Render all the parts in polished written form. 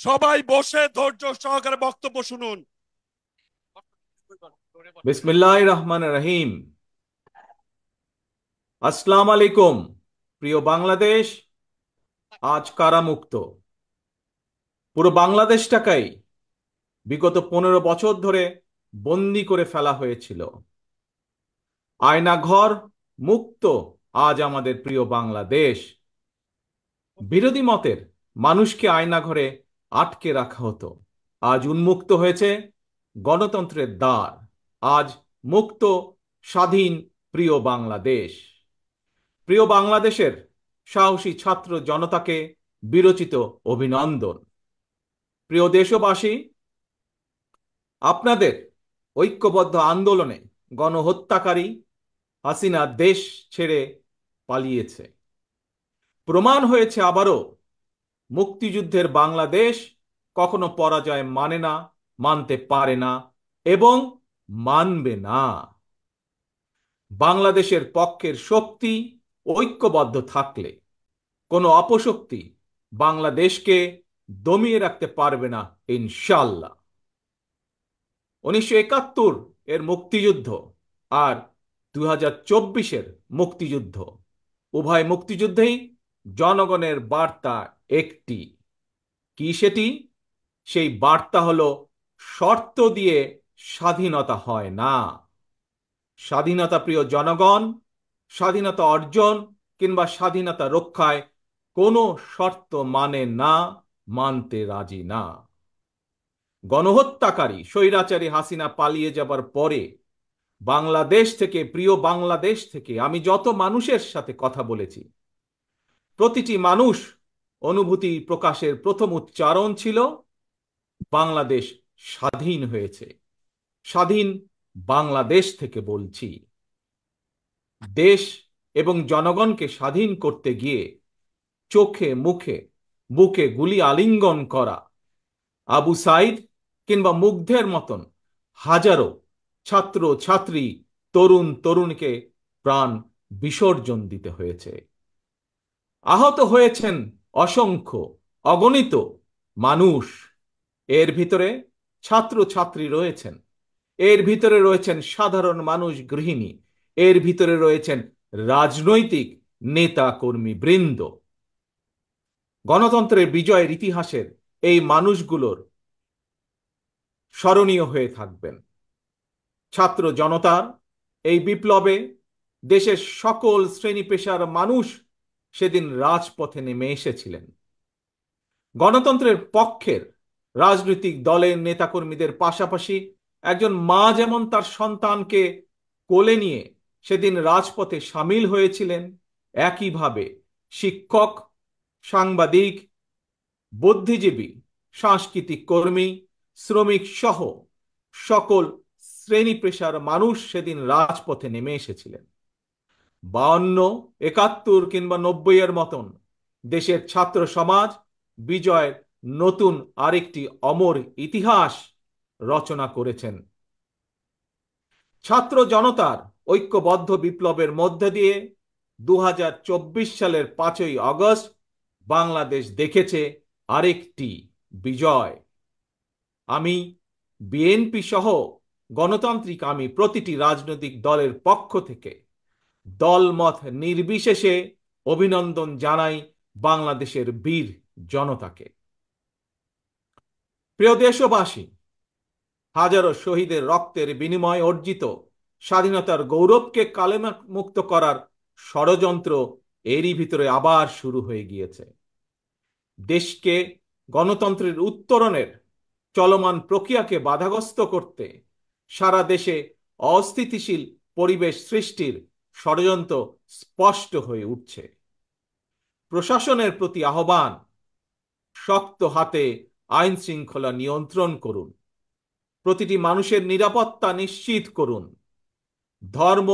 সবাই বসে ধৈর্য সহকারে বক্তব্য শুনুন। বিসমিল্লাহির রহমানির রহিম। আসসালামু আলাইকুম। প্রিয় বাংলাদেশ, আজ কারামুক্ত পুরো বাংলাদেশটাকেই বিগত 15 বছর ধরে বন্দি করে ফেলা হয়েছিল। আয়নাঘর মুক্ত আজ আমাদের প্রিয় বাংলাদেশ। বিরোধী মতের মানুষকে আয়নাঘরে আটকে রাখা হতো, আজ উন্মুক্ত হয়েছে গণতন্ত্রের দ্বার। আজ মুক্ত, স্বাধীন প্রিয় বাংলাদেশ। প্রিয় বাংলাদেশের সাহসী ছাত্র জনতাকে বিরচিত অভিনন্দন। প্রিয় দেশবাসী, আপনাদের ঐক্যবদ্ধ আন্দোলনে গণহত্যাকারী হাসিনা দেশ ছেড়ে পালিয়েছে। প্রমাণ হয়েছে আবারও মুক্তিযুদ্ধের বাংলাদেশ কখনো পরাজয় মানে না, মানতে পারে না এবং মানবে না। বাংলাদেশের পক্ষের শক্তি ঐক্যবদ্ধ থাকলে কোনো অপশক্তি বাংলাদেশকে দমিয়ে রাখতে পারবে না, ইনশাল্লাহ। 1971 এর মুক্তিযুদ্ধ আর 2024-এর মুক্তিযুদ্ধ, উভয় মুক্তিযুদ্ধেই জনগণের বার্তা একটি। কি সেটি? সেই বার্তা হলো, শর্ত দিয়ে স্বাধীনতা হয় না। স্বাধীনতা প্রিয় জনগণ, স্বাধীনতা অর্জন কিংবা স্বাধীনতা রক্ষায় কোনো শর্ত মানে না, মানতে রাজি না। গণহত্যাকারী স্বৈরাচারী হাসিনা পালিয়ে যাবার পরে বাংলাদেশ থেকে, প্রিয় বাংলাদেশ থেকে আমি যত মানুষের সাথে কথা বলেছি, প্রতিটি মানুষ অনুভূতি প্রকাশের প্রথম উচ্চারণ ছিল, বাংলাদেশ স্বাধীন হয়েছে। স্বাধীন বাংলাদেশ থেকে বলছি। দেশ এবং জনগণকে স্বাধীন করতে গিয়ে চোখে মুখে বুকে গুলি আলিঙ্গন করা আবু সাইদ কিংবা মুগ্ধের মতন হাজারো ছাত্র ছাত্রী, তরুণ তরুণীকে প্রাণ বিসর্জন দিতে হয়েছে। আহত হয়েছেন অসংখ্য, অগণিত মানুষ। এর ভিতরে ছাত্র ছাত্রী রয়েছেন, এর ভিতরে রয়েছেন সাধারণ মানুষ, গৃহিণী, এর ভিতরে রয়েছেন রাজনৈতিক নেতা কর্মী বৃন্দ। গণতন্ত্রের বিজয়ের ইতিহাসের এই মানুষগুলোর স্মরণীয় হয়ে থাকবেন। ছাত্র জনতার এই বিপ্লবে দেশের সকল শ্রেণী পেশার মানুষ সেদিন রাজপথে নেমে এসেছিলেন। গণতন্ত্রের পক্ষের রাজনৈতিক দলের নেতাকর্মীদের পাশাপাশি একজন মা যেমন তার সন্তানকে কোলে নিয়ে সেদিন রাজপথে সামিল হয়েছিলেন, একইভাবে শিক্ষক, সাংবাদিক, বুদ্ধিজীবী, সাংস্কৃতিক কর্মী, শ্রমিক সহ সকল শ্রেণী পেশার মানুষ সেদিন রাজপথে নেমে এসেছিলেন। 52, 71 কিংবা 90-এর মতন দেশের ছাত্র সমাজ বিজয়ের নতুন আরেকটি অমর ইতিহাস রচনা করেছেন। ছাত্র জনতার ঐক্যবদ্ধ বিপ্লবের মধ্যে দিয়ে 2024 সালের 5ই আগস্ট বাংলাদেশ দেখেছে আরেকটি বিজয়। আমি বিএনপি সহ গণতান্ত্রিক আমি প্রতিটি রাজনৈতিক দলের পক্ষ থেকে দলমত নির্বিশেষে অভিনন্দন জানাই বাংলাদেশের বীর জনতাকে। প্রিয় দেশবাসী, হাজারো শহীদের রক্তের বিনিময়ে অর্জিত স্বাধীনতার গৌরবকে কালেমুক্ত করার ষড়যন্ত্র এরই ভিতরে আবার শুরু হয়ে গিয়েছে। দেশকে গণতন্ত্রের উত্তরণের চলমান প্রক্রিয়াকে বাধাগ্রস্ত করতে সারা দেশে অস্থিতিশীল পরিবেশ সৃষ্টির ষড়যন্ত্র স্পষ্ট হয়ে উঠছে। প্রশাসনের প্রতি আহ্বান, শক্ত হাতে আইন শৃঙ্খলা নিয়ন্ত্রণ করুন, প্রতিটি মানুষের নিরাপত্তা নিশ্চিত করুন। ধর্ম,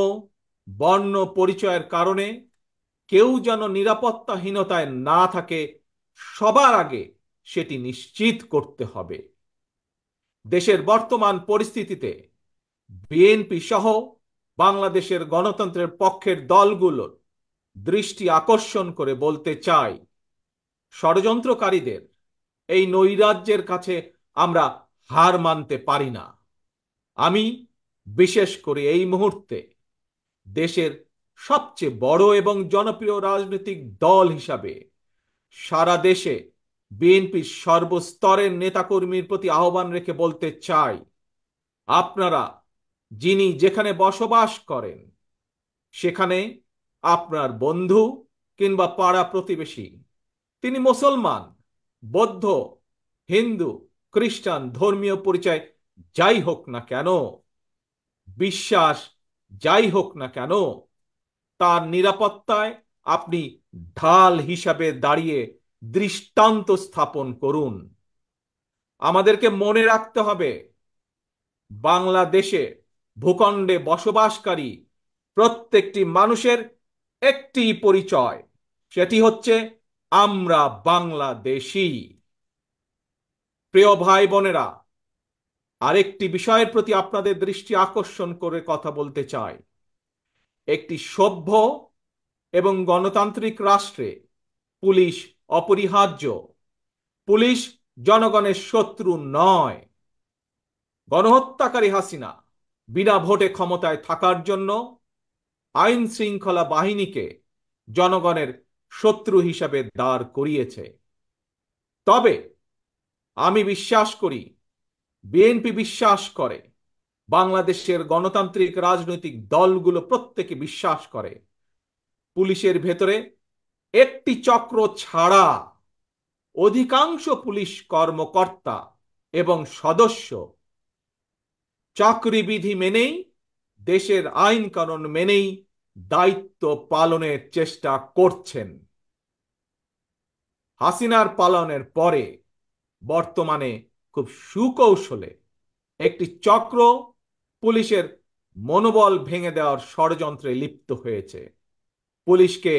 বর্ণ পরিচয়ের কারণে কেউ যেন নিরাপত্তাহীনতায় না থাকে, সবার আগে সেটি নিশ্চিত করতে হবে। দেশের বর্তমান পরিস্থিতিতে বিএনপি সহ বাংলাদেশের গণতন্ত্রের পক্ষের দলগুলোর দৃষ্টি আকর্ষণ করে বলতে চাই, ষড়যন্ত্রকারীদের এই নৈরাজ্যের কাছে আমরা হার মানতে পারি না। আমি বিশেষ করে এই মুহূর্তে দেশের সবচেয়ে বড় এবং জনপ্রিয় রাজনৈতিক দল হিসাবে সারা দেশে বিএনপির সর্বস্তরের নেতাকর্মীর প্রতি আহ্বান রেখে বলতে চাই, আপনারা যিনি যেখানে বসবাস করেন সেখানে আপনার বন্ধু কিংবা পাড়া প্রতিবেশী, তিনি মুসলমান, বৌদ্ধ, হিন্দু, খ্রিস্টান, ধর্মীয় পরিচয় যাই হোক না কেন, বিশ্বাস যাই হোক না কেন, তার নিরাপত্তায় আপনি ঢাল হিসাবে দাঁড়িয়ে দৃষ্টান্ত স্থাপন করুন। আমাদেরকে মনে রাখতে হবে, বাংলাদেশে ভূখণ্ডে বসবাসকারী প্রত্যেকটি মানুষের একটি পরিচয়, সেটি হচ্ছে আমরা বাংলাদেশী। প্রিয় ভাই বোনেরা, আরেকটি বিষয়ের প্রতি আপনাদের দৃষ্টি আকর্ষণ করে কথা বলতে চাই। একটি সভ্য এবং গণতান্ত্রিক রাষ্ট্রে পুলিশ অপরিহার্য। পুলিশ জনগণের শত্রু নয়। গণহত্যাকারী হাসিনা বিনা ভোটে ক্ষমতায় থাকার জন্য আইন শৃঙ্খলা বাহিনীকে জনগণের শত্রু হিসাবে দাঁড় করিয়েছে। তবে আমি বিশ্বাস করি, বিএনপি বিশ্বাস করে, বাংলাদেশের গণতান্ত্রিক রাজনৈতিক দলগুলো প্রত্যেকে বিশ্বাস করে, পুলিশের ভেতরে একটি চক্র ছাড়া অধিকাংশ পুলিশ কর্মকর্তা এবং সদস্য চাকরিবিধি মেনেই, দেশের আইন কানুন মেনেই দায়িত্ব পালনের চেষ্টা করছেন। হাসিনার পালনের পরে বর্তমানে খুব সুকৌশলে একটি চক্র পুলিশের মনোবল ভেঙে দেওয়ার ষড়যন্ত্রে লিপ্ত হয়েছে। পুলিশকে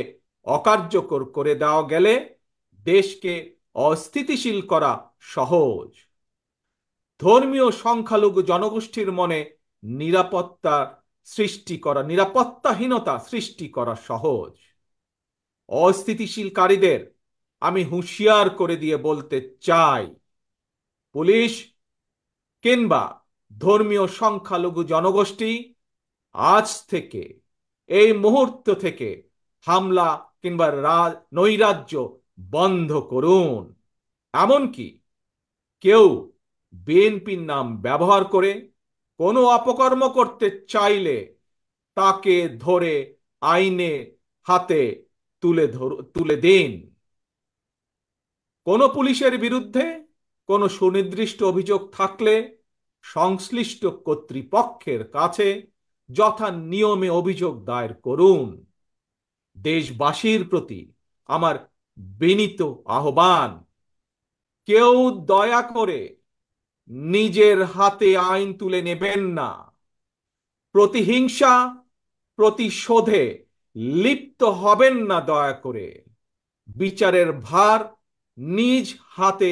অকার্যকর করে দেওয়া গেলে দেশকে অস্থিতিশীল করা সহজ। ধর্মীয় সংখ্যালঘু জনগোষ্ঠীর মনে নিরাপত্তাহীনতা সৃষ্টি করা সহজ। অস্থিতিশীলকারীদের আমি হুঁশিয়ার করে দিয়ে বলতে চাই, পুলিশ কিংবা ধর্মীয় সংখ্যালঘু জনগোষ্ঠী আজ থেকে, এই মুহূর্ত থেকে হামলা কিংবা নৈরাজ্য বন্ধ করুন। এমনকি কেউ বিএনপির নাম ব্যবহার করে কোনো অপকর্ম করতে চাইলে তাকে ধরে আইনে হাতে তুলে দিন। কোনো পুলিশের বিরুদ্ধে কোনো সুনির্দিষ্ট অভিযোগ থাকলে সংশ্লিষ্ট কর্তৃপক্ষের কাছে যথা নিয়মে অভিযোগ দায়ের করুন। দেশবাসীর প্রতি আমার বিনীত আহ্বান, কেউ দয়া করে নিজের হাতে আইন তুলে নেবেন না। প্রতিহিংসা, প্রতিশোধে লিপ্ত হবেন না দয়া করে। বিচারের ভার নিজ হাতে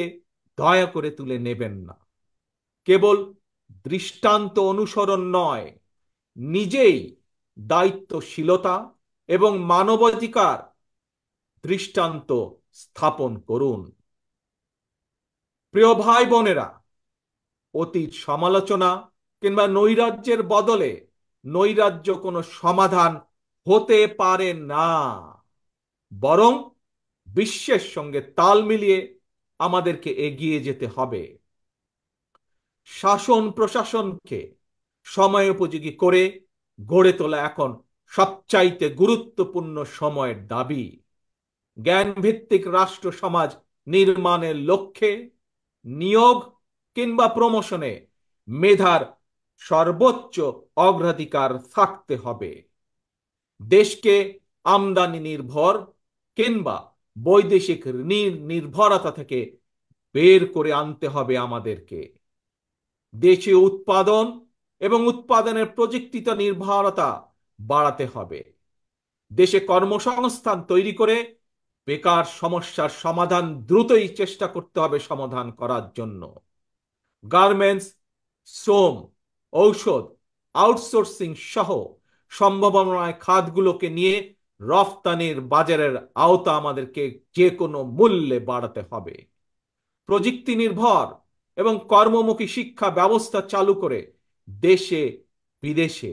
দয়া করে তুলে নেবেন না। কেবল দৃষ্টান্ত অনুসরণ নয়, নিজেই দায়িত্বশীলতা এবং মানবাধিকার দৃষ্টান্ত স্থাপন করুন। প্রিয় ভাই বোনেরা, অতীত সমালোচনা কিংবা নৈরাজ্যের বদলে নৈরাজ্য কোনো সমাধান হতে পারে না, বরং বিশ্বের সঙ্গে তাল মিলিয়ে আমাদেরকে এগিয়ে যেতে হবে। শাসন প্রশাসনকে সময়োপযোগী করে গড়ে তোলা এখন সবচাইতে গুরুত্বপূর্ণ সময়ের দাবি। জ্ঞানভিত্তিক রাষ্ট্র সমাজ নির্মাণের লক্ষ্যে নিয়োগ কিংবা প্রমোশনে মেধার সর্বোচ্চ অগ্রাধিকার থাকতে হবে। দেশকে আমদানি নির্ভর কিংবা বৈদেশিক নির্ভরতা থেকে বের করে আনতে হবে আমাদেরকে। দেশীয় উৎপাদন এবং উৎপাদনের প্রযুক্তিগত নির্ভরতা বাড়াতে হবে। দেশে কর্মসংস্থান তৈরি করে বেকার সমস্যার সমাধান দ্রুতই চেষ্টা করতে হবে সমাধান করার জন্য। গার্মেন্টস, শ্রম, ঔষধ, আউটসোর্সিং সহ সম্ভাবনায় খাতগুলোকে নিয়ে রফতানির বাজারের আওতা আমাদেরকে যে কোনো মূল্যে বাড়াতে হবে। প্রযুক্তি নির্ভর এবং কর্মমুখী শিক্ষা ব্যবস্থা চালু করে দেশে বিদেশে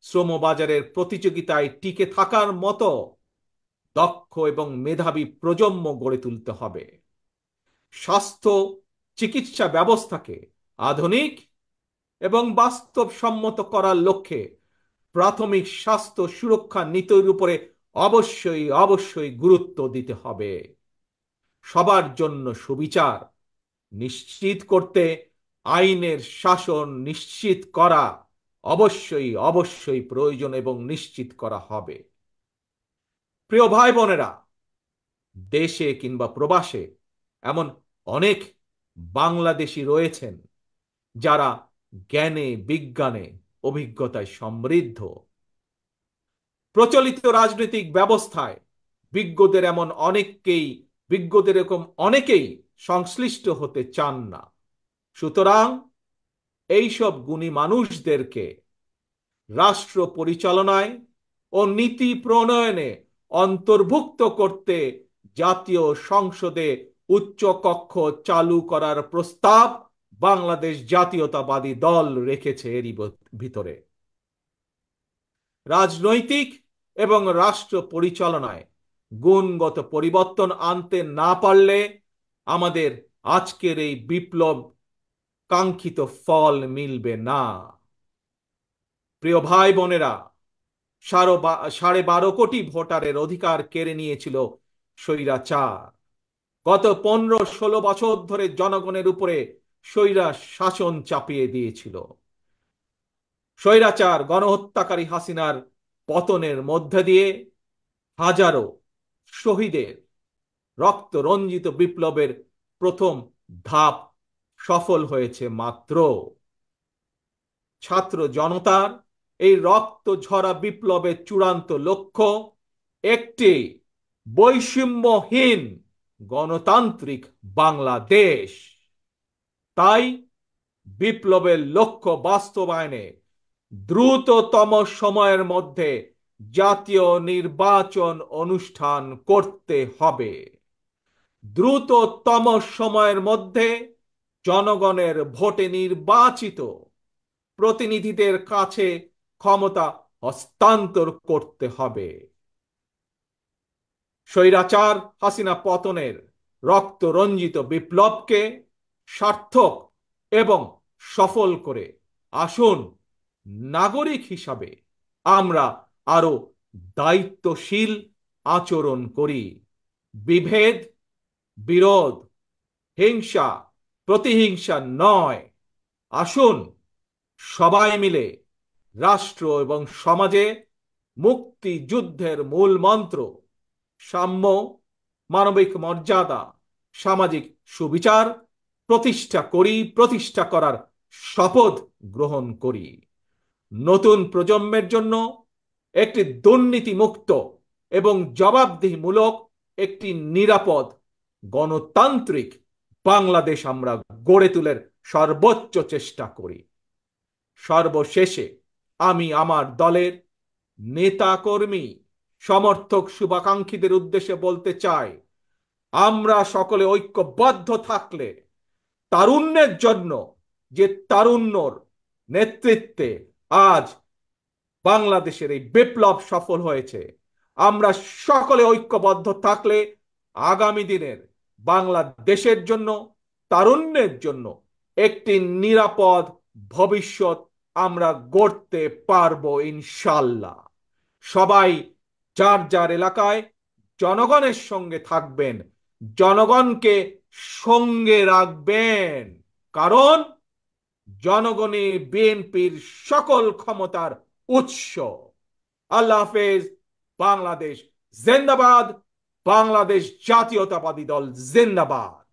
শ্রমবাজারের প্রতিযোগিতায় টিকে থাকার মতো দক্ষ এবং মেধাবী প্রজন্ম গড়ে তুলতে হবে। স্বাস্থ্য চিকিৎসা ব্যবস্থাকে আধুনিক এবং বাস্তবসম্মত করার লক্ষ্যে প্রাথমিক স্বাস্থ্য সুরক্ষা নীতির উপরে অবশ্যই অবশ্যই গুরুত্ব দিতে হবে। সবার জন্য সুবিচার নিশ্চিত করতে আইনের শাসন নিশ্চিত করা অবশ্যই অবশ্যই প্রয়োজন এবং নিশ্চিত করা হবে। প্রিয় ভাই বোনেরা, দেশে কিংবা প্রবাসে এমন অনেক বাংলাদেশী রয়েছেন যারা জ্ঞানে বিজ্ঞানে অভিজ্ঞতায় সমৃদ্ধ। প্রচলিত রাজনৈতিক ব্যবস্থায় বিজ্ঞদের এরকম অনেকেই সংশ্লিষ্ট হতে চান না। সুতরাং এইসব গুণী মানুষদেরকে রাষ্ট্র পরিচালনায় ও নীতি প্রণয়নে অন্তর্ভুক্ত করতে জাতীয় সংসদে উচ্চকক্ষ চালু করার প্রস্তাব বাংলাদেশ জাতীয়তাবাদী দল রেখেছে। এরই ভিতরে রাজনৈতিক এবং রাষ্ট্র পরিচালনায় গুণগত পরিবর্তন আনতে না পারলে আমাদের আজকের এই বিপ্লব কাঙ্ক্ষিত ফল মিলবে না। প্রিয় ভাই বোনেরা, 12.5 ভোটারের অধিকার কেড়ে নিয়েছিল স্বৈরাচার। গত 15-16 বছর ধরে জনগণের উপরে স্বৈরা শাসন চাপিয়ে দিয়েছিল। স্বৈরাচার গণহত্যাকারী হাসিনার পতনের মধ্যে দিয়ে হাজারো শহীদের রক্ত রঞ্জিত বিপ্লবের প্রথম ধাপ সফল হয়েছে মাত্র। ছাত্র জনতার এই রক্ত ঝরা বিপ্লবের চূড়ান্ত লক্ষ্য একটি বৈষম্যহীন গণতান্ত্রিক বাংলাদেশ। তাই বিপ্লবের লক্ষ্য বাস্তবায়নে দ্রুততম সময়ের মধ্যে জাতীয় নির্বাচন অনুষ্ঠান করতে হবে। দ্রুততম সময়ের মধ্যে জনগণের ভোটে নির্বাচিত প্রতিনিধিদের কাছে ক্ষমতা হস্তান্তর করতে হবে। স্বৈরাচার হাসিনা পতনের রক্ত রঞ্জিত বিপ্লবকে সার্থক এবং সফল করে আসুন নাগরিক হিসাবে আমরা আরো দায়িত্বশীল আচরণ করি। বিভেদ, বিরোধ, হিংসা, প্রতিহিংসা নয়। আসুন সবাই মিলে রাষ্ট্র এবং সমাজে মুক্তিযুদ্ধের মূল মন্ত্র সাম্য, মানবিক মর্যাদা, সামাজিক সুবিচার প্রতিষ্ঠা করার শপথ গ্রহণ করি। নতুন প্রজন্মের জন্য একটি দুর্নীতিমুক্ত এবং জবাবদিহিমূলক একটি নিরাপদ গণতান্ত্রিক বাংলাদেশ আমরা গড়ে তোলার সর্বোচ্চ চেষ্টা করি। সর্বশেষে আমি আমার দলের নেতা কর্মী সমর্থক শুভাকাঙ্ক্ষীদের উদ্দেশ্যে বলতে চাই, আমরা সকলে ঐক্যবদ্ধ থাকলে তারুণ্যের জন্য যে তারুণ্যর নেতৃত্বে আজ বাংলাদেশের এই বিপ্লব সফল হয়েছে, আমরা সকলে ঐক্যবদ্ধ থাকলে আগামী দিনের বাংলাদেশের জন্য তারুণ্যের জন্য একটি নিরাপদ ভবিষ্যৎ আমরা গড়তে পারবো ইনশাল্লাহ। সবাই যার যার এলাকায় জনগণের সঙ্গে থাকবেন, জনগণকে সঙ্গে রাখবেন, কারণ জনগণই বিএনপির সকল ক্ষমতার উৎস। আল্লাহ হাফেজ। বাংলাদেশ জিন্দাবাদ। বাংলাদেশ জাতীয়তাবাদী দল জিন্দাবাদ।